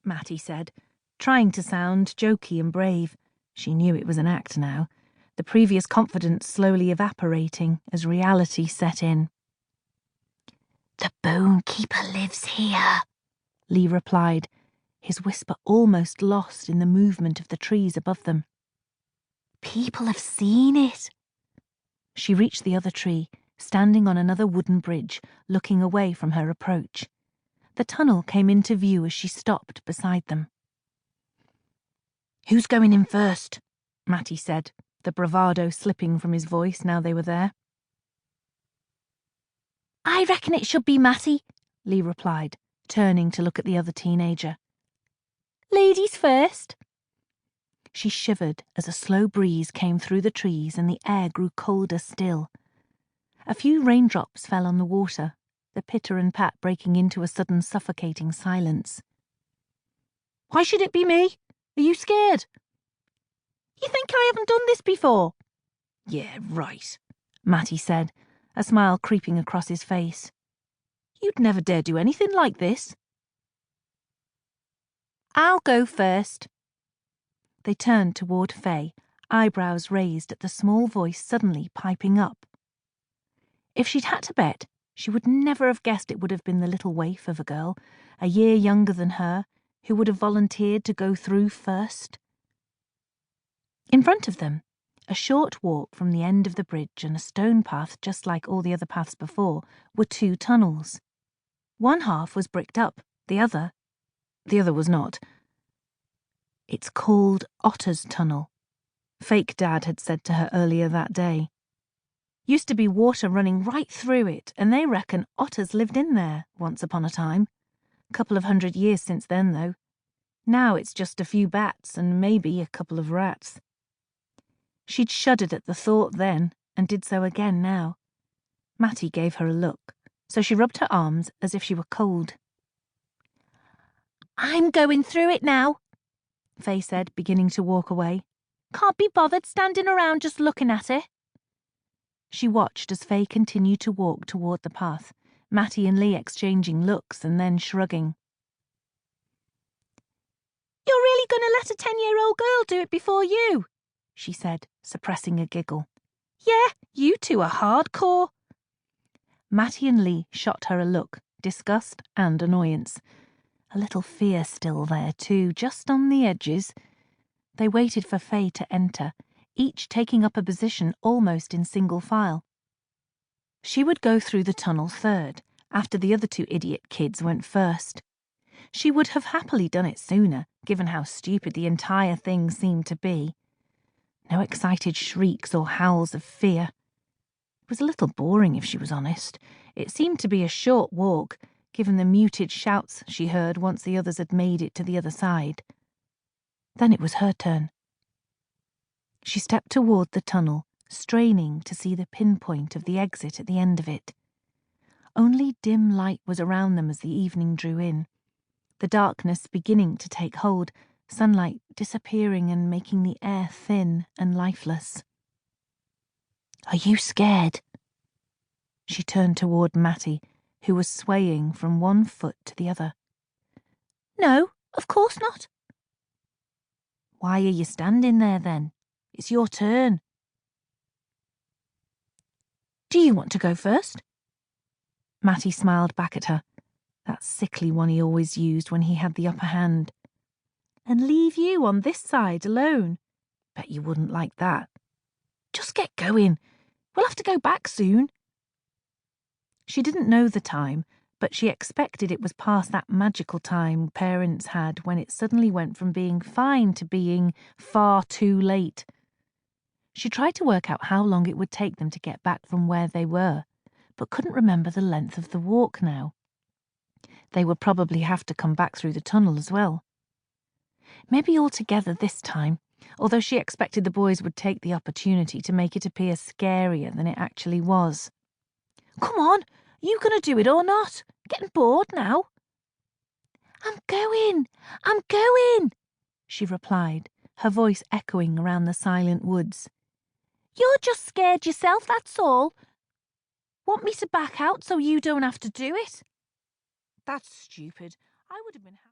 Matty said, trying to sound jokey and brave. She knew it was an act now, the previous confidence slowly evaporating as reality set in. "The Bone Keeper lives here," Lee replied, his whisper almost lost in the movement of the trees above them. "People have seen it." She reached the other tree, standing on another wooden bridge, looking away from her approach. The tunnel came into view as she stopped beside them. "Who's going in first?" Matty said, the bravado slipping from his voice now they were there. "I reckon it should be Matty," Lee replied, turning to look at the other teenager. "Ladies first." She shivered as a slow breeze came through the trees and the air grew colder still. A few raindrops fell on the water, the pitter and pat breaking into a sudden suffocating silence. "Why should it be me? Are you scared?" "You think I haven't done this before?" "Yeah, right," Matty said, a smile creeping across his face. "You'd never dare do anything like this." "I'll go first." They turned toward Faye, eyebrows raised at the small voice suddenly piping up. If she'd had to bet, she would never have guessed it would have been the little waif of a girl, a year younger than her, who would have volunteered to go through first. In front of them, a short walk from the end of the bridge and a stone path just like all the other paths before, were two tunnels. One half was bricked up, the other was not. "It's called Otter's Tunnel," Fake Dad had said to her earlier that day. Used to be water running right through it, and they reckon otters lived in there once upon a time. Couple of 100 years since then, though. Now it's just a few bats and maybe a couple of rats. She'd shuddered at the thought then, and did so again now. Matty gave her a look, so she rubbed her arms as if she were cold. "I'm going through it now," Faye said, beginning to walk away. "Can't be bothered standing around just looking at it." She watched as Faye continued to walk toward the path, Matty and Lee exchanging looks and then shrugging. "You're really going to let a 10-year-old girl do it before you?" she said, suppressing a giggle. "Yeah, you two are hardcore." Matty and Lee shot her a look, disgust and annoyance. A little fear still there, too, just on the edges. They waited for Faye to enter, each taking up a position almost in single file. She would go through the tunnel third, after the other two idiot kids went first. She would have happily done it sooner, given how stupid the entire thing seemed to be. No excited shrieks or howls of fear. It was a little boring, if she was honest. It seemed to be a short walk, given the muted shouts she heard once the others had made it to the other side. Then it was her turn. She stepped toward the tunnel, straining to see the pinpoint of the exit at the end of it. Only dim light was around them as the evening drew in, the darkness beginning to take hold, sunlight disappearing and making the air thin and lifeless. "Are you scared?" She turned toward Matty, who was swaying from one foot to the other. "No, of course not." "Why are you standing there, then? It's your turn." "Do you want to go first?" Matty smiled back at her, that sickly one he always used when he had the upper hand. "And leave you on this side alone? Bet you wouldn't like that. Just get going. We'll have to go back soon." She didn't know the time, but she expected it was past that magical time parents had when it suddenly went from being fine to being far too late. She tried to work out how long it would take them to get back from where they were, but couldn't remember the length of the walk now. They would probably have to come back through the tunnel as well. Maybe all together this time, although she expected the boys would take the opportunity to make it appear scarier than it actually was. "Come on, are you going to do it or not? Getting bored now." I'm going," she replied, her voice echoing around the silent woods. "You're just scared yourself, that's all. Want me to back out so you don't have to do it?" "That's stupid. I would have been happy."